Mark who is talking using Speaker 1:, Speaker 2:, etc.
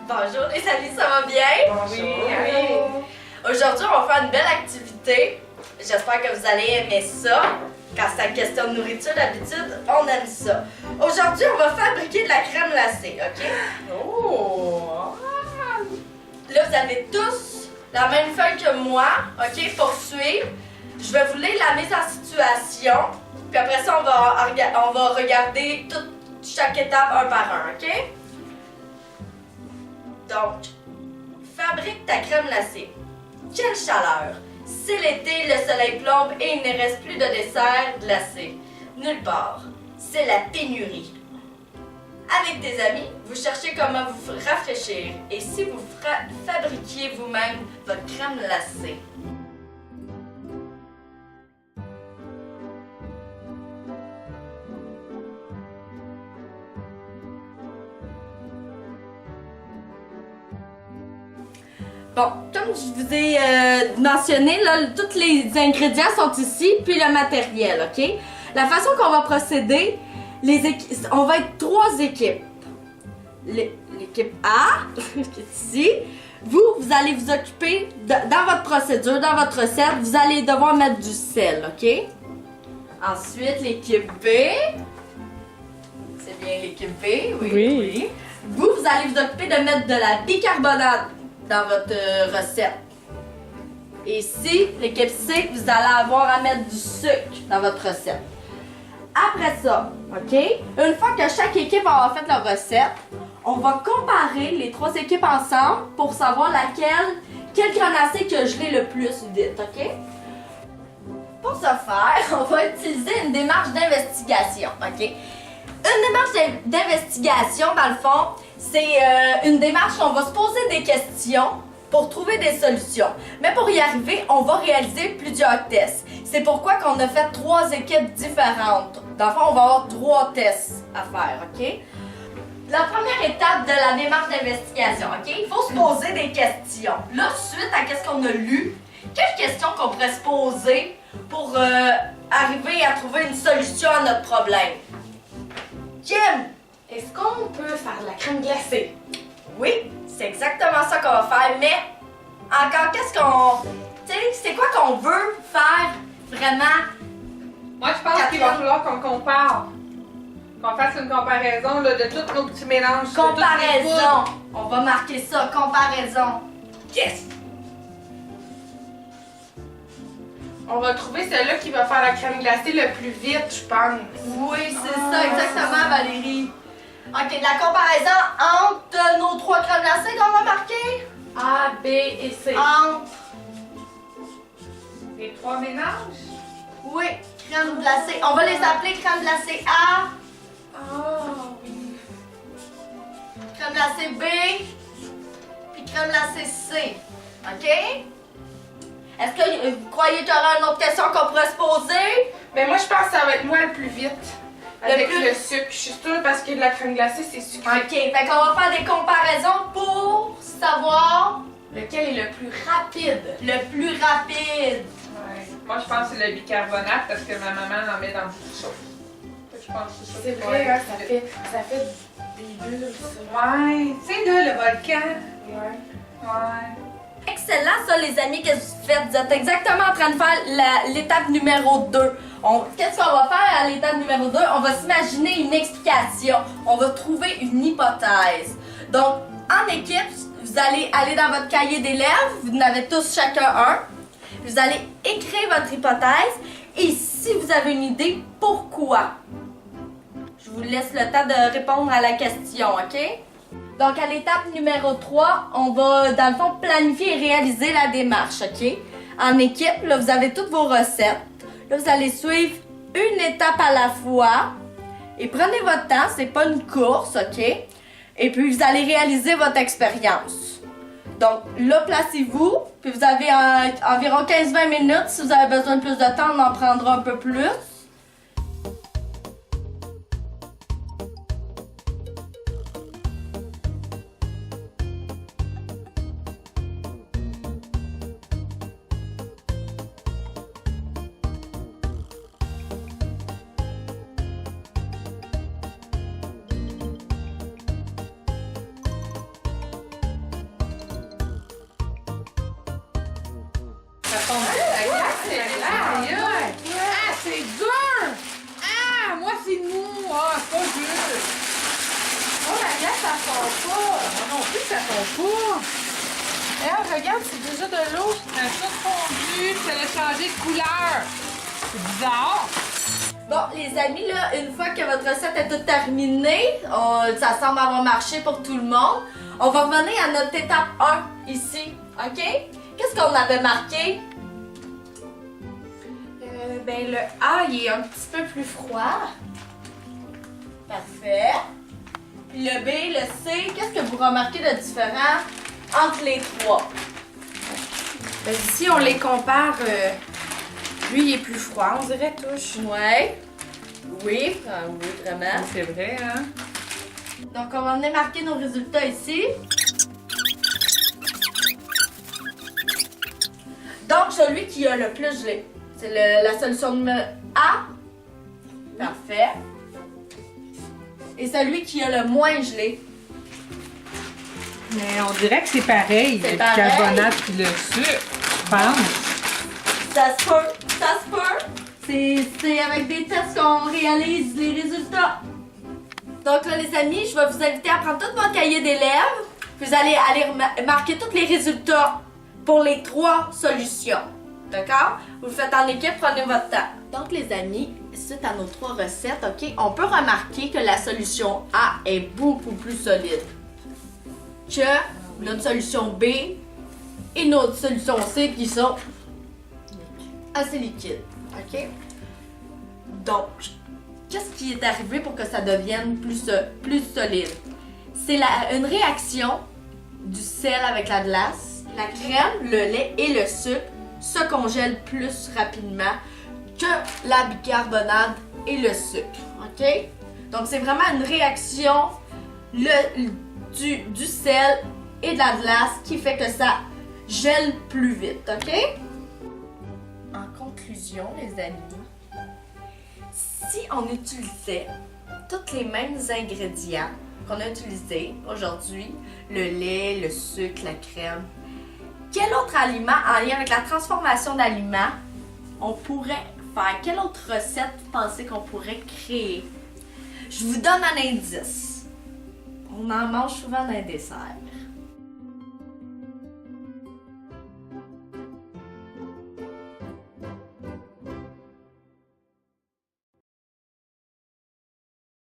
Speaker 1: Bonjour les amis, ça va bien?
Speaker 2: Bonjour.
Speaker 1: Aujourd'hui, on va faire une belle activité. J'espère que vous allez aimer ça. Quand c'est une question de nourriture, d'habitude, on aime ça. Aujourd'hui, on va fabriquer de la crème glacée, OK?
Speaker 2: Oh!
Speaker 1: Là, vous avez tous la même feuille que moi, OK, pour suivre. Je vais vous lire la mise en situation. Puis après ça, on va regarder chaque étape un par un, OK? Donc, fabrique ta crème glacée. Quelle chaleur! C'est l'été, le soleil plombe et il ne reste plus de dessert glacé. Nulle part. C'est la pénurie. Avec tes amis, vous cherchez comment vous rafraîchir et si vous fabriquiez vous-même votre crème glacée. Bon, comme je vous ai mentionné, là, tous les ingrédients sont ici, puis le matériel, OK? La façon qu'on va procéder, on va être 3 équipes. L'équipe A, qui est ici, vous allez vous occuper, dans votre procédure, dans votre recette, vous allez devoir mettre du sel, OK? Ensuite, l'équipe B, c'est bien l'équipe B, oui. Vous allez vous occuper de mettre de la bicarbonate dans votre recette. Et ici, l'équipe C, vous allez avoir à mettre du sucre dans votre recette. Après ça, OK? Une fois que chaque équipe va avoir fait leur recette, on va comparer les 3 équipes ensemble pour savoir quelle crème glacée qui a gelé le plus vite, OK? Pour ce faire, on va utiliser une démarche d'investigation, OK? Une démarche d'investigation, dans le fond, c'est une démarche où on va se poser des questions pour trouver des solutions. Mais pour y arriver, on va réaliser plusieurs tests. C'est pourquoi qu'on a fait 3 équipes différentes. Dans le fond, on va avoir 3 tests à faire, OK? La première étape de la démarche d'investigation, OK? Il faut se poser des questions. Là, suite à ce qu'on a lu, quelles questions qu'on pourrait se poser pour arriver à trouver une solution à notre problème? Kim!
Speaker 2: Est-ce qu'on peut faire de la crème glacée?
Speaker 1: Oui, c'est exactement ça qu'on va faire, mais encore, tu sais, c'est quoi qu'on veut faire vraiment?
Speaker 3: Moi, je pense qu'il va falloir qu'on compare. Qu'on fasse une comparaison là, de tous nos petits mélanges.
Speaker 1: Comparaison! On va marquer ça, comparaison.
Speaker 3: Yes! On va trouver celle-là qui va faire la crème glacée le plus vite, je pense.
Speaker 1: Oui, c'est ça, exactement, Valérie. OK, la comparaison entre nos 3 crèmes glacées qu'on va marquer?
Speaker 2: A, B et C.
Speaker 1: Entre,
Speaker 3: Les 3 mélanges?
Speaker 1: oui, crème glacée. On va les appeler crème glacée A,
Speaker 3: Oui.
Speaker 1: crème glacée B, puis crème glacée C. OK? Est-ce que vous croyez qu'il y aura une autre question qu'on pourrait se poser?
Speaker 3: Mais moi, je pense que ça va être moi le plus vite. Avec
Speaker 1: plus-
Speaker 3: le sucre. Je suis sûre parce que de la crème glacée, c'est sucré.
Speaker 1: OK, fait qu'on va faire des comparaisons pour savoir
Speaker 2: Lequel est le plus rapide?
Speaker 1: le plus rapide.
Speaker 3: Ouais. Moi, je pense que c'est le bicarbonate parce que ma maman en met dans beaucoup de choses. Fait que je pense que c'est ça.
Speaker 2: C'est
Speaker 3: qui va
Speaker 2: vrai,
Speaker 3: être
Speaker 2: hein,
Speaker 3: plus
Speaker 2: ça
Speaker 3: vite.
Speaker 2: fait des bulles, ça.
Speaker 3: Ouais, tu sais, là, le volcan.
Speaker 2: Ouais.
Speaker 3: Ouais.
Speaker 1: Excellent ça les amis, qu'est-ce que vous faites? Vous êtes exactement en train de faire l'étape numéro 2. Qu'est-ce qu'on va faire à l'étape numéro 2? On va s'imaginer une explication. On va trouver une hypothèse. Donc, en équipe, vous allez aller dans votre cahier d'élèves, vous en avez tous chacun un. Vous allez écrire votre hypothèse et si vous avez une idée, pourquoi? Je vous laisse le temps de répondre à la question, OK? Donc, à l'étape numéro 3, on va, dans le fond, planifier et réaliser la démarche, OK? En équipe, là, vous avez toutes vos recettes. Là, vous allez suivre une étape à la fois. Et prenez votre temps, c'est pas une course, OK? Et puis, vous allez réaliser votre expérience. Donc, là, placez-vous. Puis, vous avez environ 15-20 minutes. Si vous avez besoin de plus de temps, on en prendra un peu plus.
Speaker 3: Ça tombe bien, la glace, c'est aïe, aïe. Ah, c'est dur! Ah, moi, c'est mou. Ah, c'est pas dur.
Speaker 2: Oh, la glace, ça fond pas.
Speaker 3: Moi non plus, ça tombe pas.
Speaker 2: Regarde, c'est déjà de l'eau.
Speaker 3: Ça a tout fondu, ça a changé de couleur. C'est bizarre.
Speaker 1: Bon, les amis, là, une fois que votre recette est toute terminée, ça semble avoir marché pour tout le monde, on va revenir à notre étape 1 ici, OK? Qu'est-ce qu'on avait marqué?
Speaker 2: Ben, le A, il est un petit peu plus froid.
Speaker 1: Parfait. Puis le B, le C, qu'est-ce que vous remarquez de différent entre les trois?
Speaker 2: Ben, si on les compare, lui, il est plus froid, on dirait, touche.
Speaker 1: Ouais. Oui, oui, vraiment.
Speaker 3: C'est vrai, hein?
Speaker 1: Donc, on va venir marquer nos résultats ici. Donc, celui qui a le plus gelé, c'est la solution numéro A. Parfait. Et celui qui a le moins gelé.
Speaker 3: Mais on dirait que c'est pareil,
Speaker 1: C'est
Speaker 3: le
Speaker 1: pareil.
Speaker 3: carbonate et le sucre. Je pense.
Speaker 1: Ça se peut, ça se peut. C'est avec des tests qu'on réalise les résultats. Donc là, les amis, je vais vous inviter à prendre tout votre cahier d'élèves. Vous allez aller marquer tous les résultats pour les 3 solutions. D'accord? Vous le faites en équipe, prenez votre temps. Donc les amis, suite à nos 3 recettes, OK, on peut remarquer que la solution A est beaucoup plus solide que notre solution B et notre solution C qui sont assez liquides. OK? Donc, qu'est-ce qui est arrivé pour que ça devienne plus solide? C'est une réaction du sel avec la glace. La crème, le lait et le sucre se congèlent plus rapidement que la bicarbonate et le sucre. OK? Donc, c'est vraiment une réaction du sel et de la glace qui fait que ça gèle plus vite. OK? En conclusion, les amis, si on utilisait tous les mêmes ingrédients qu'on a utilisés aujourd'hui, le lait, le sucre, la crème, quel autre aliment en lien avec la transformation d'aliments on pourrait faire? Quelle autre recette vous pensez qu'on pourrait créer? Je vous donne un indice. On en mange souvent dans les desserts.